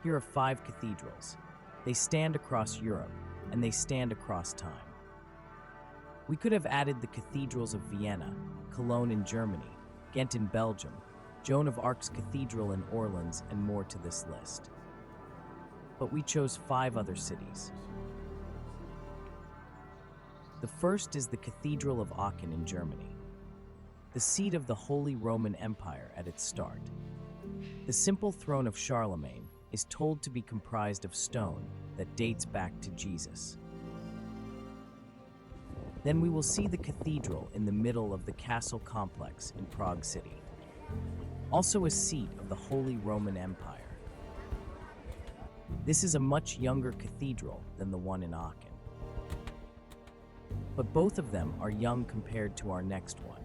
Here are 5 cathedrals. They stand across Europe, and they stand across time. We could have added the cathedrals of Vienna, Cologne in Germany, Ghent in Belgium, Joan of Arc's Cathedral in Orleans, and more to this list. But we chose 5 other cities. The first is the Cathedral of Aachen in Germany, the seat of the Holy Roman Empire at its start. The simple throne of Charlemagne is told to be comprised of stone that dates back to Jesus. Then we will see the cathedral in the middle of the castle complex in Prague City, also a seat of the Holy Roman Empire. This is a much younger cathedral than the one in Aachen. But both of them are young compared to our next one,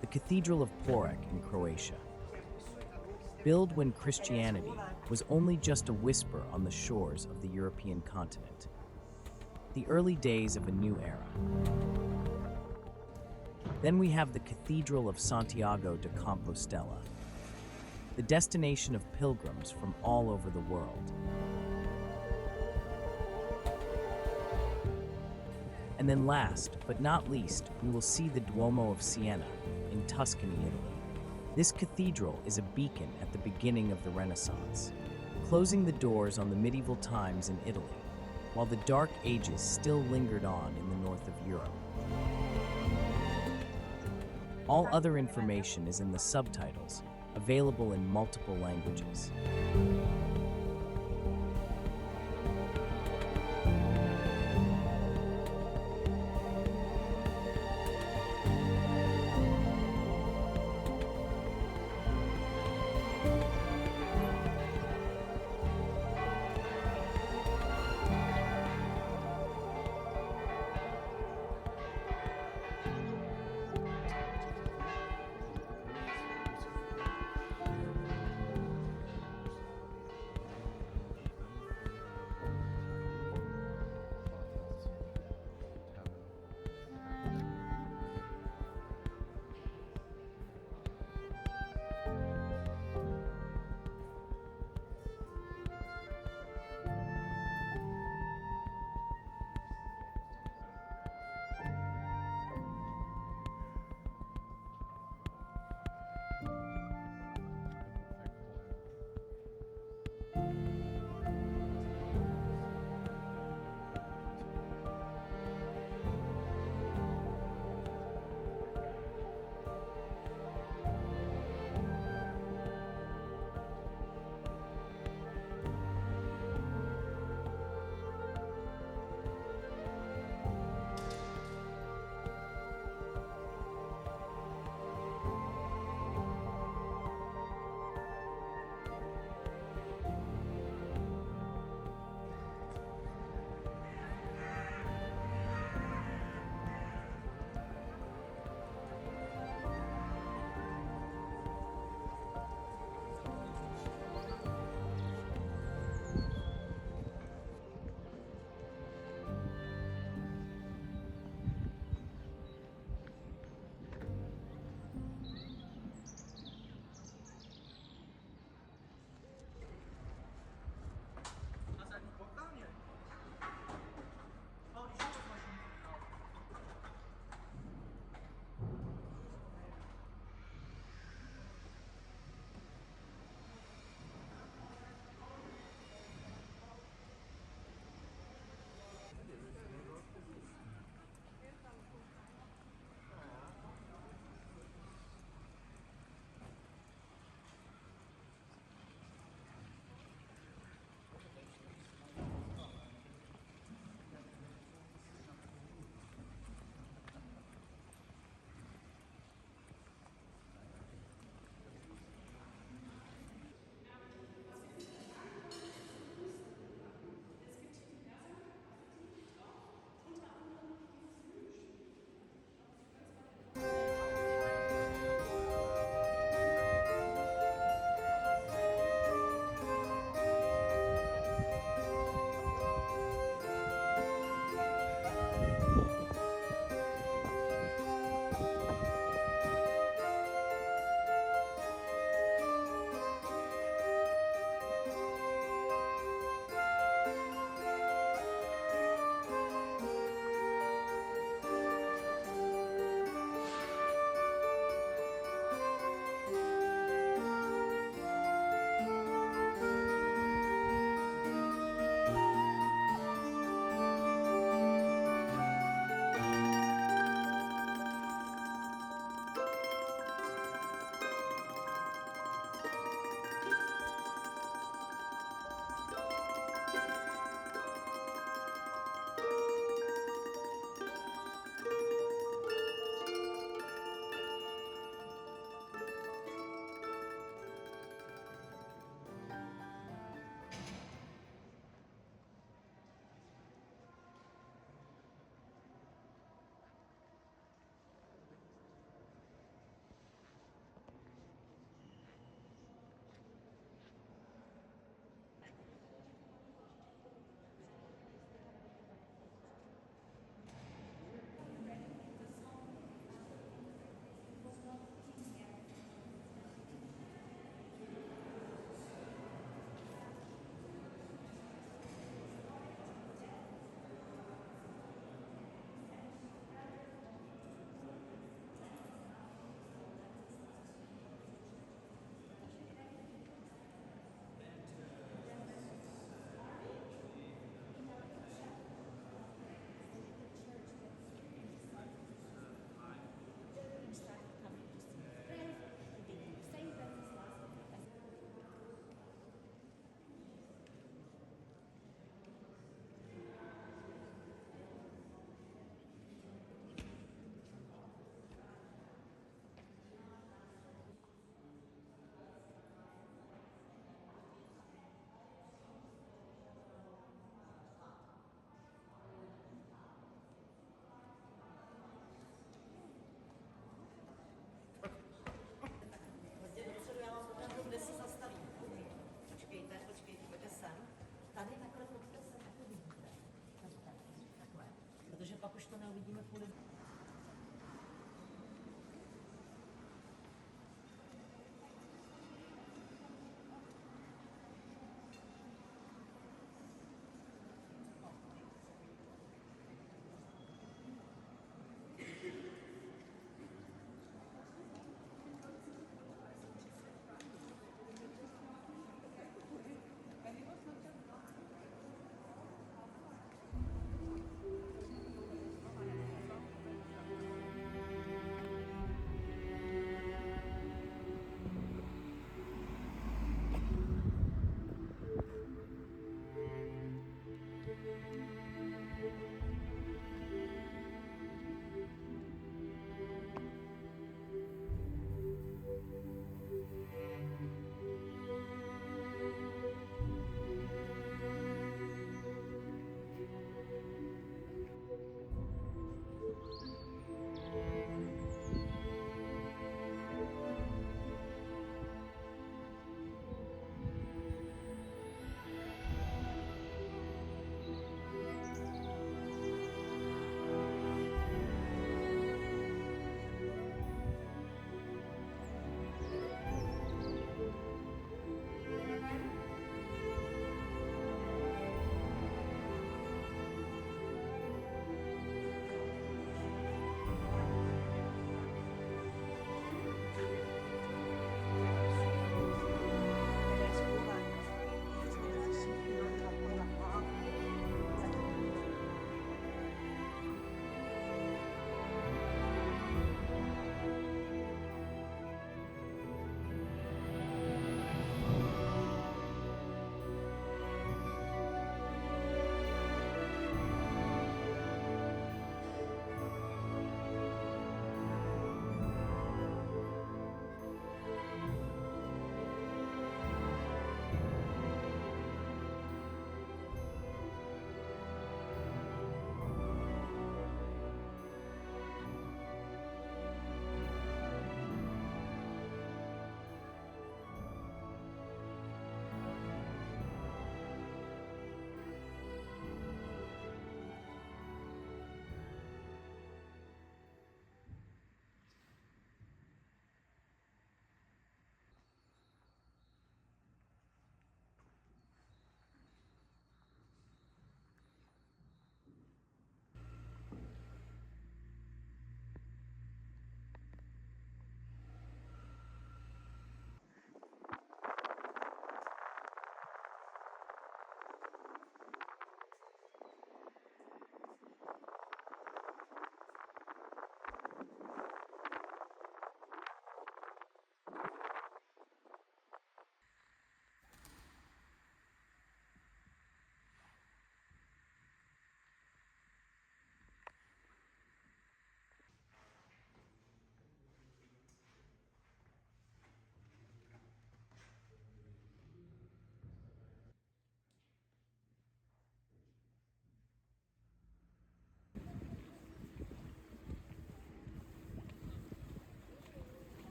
the Cathedral of Porek in Croatia. Built when Christianity was only just a whisper on the shores of the European continent. The early days of a new era. Then we have the Cathedral of Santiago de Compostela, the destination of pilgrims from all over the world. And then last, but not least, we will see the Duomo of Siena in Tuscany, Italy. This cathedral is a beacon at the beginning of the Renaissance, closing the doors on the medieval times in Italy, while the Dark Ages still lingered on in the north of Europe. All other information is in the subtitles, available in multiple languages. Nakpuszczone, widzimy chmury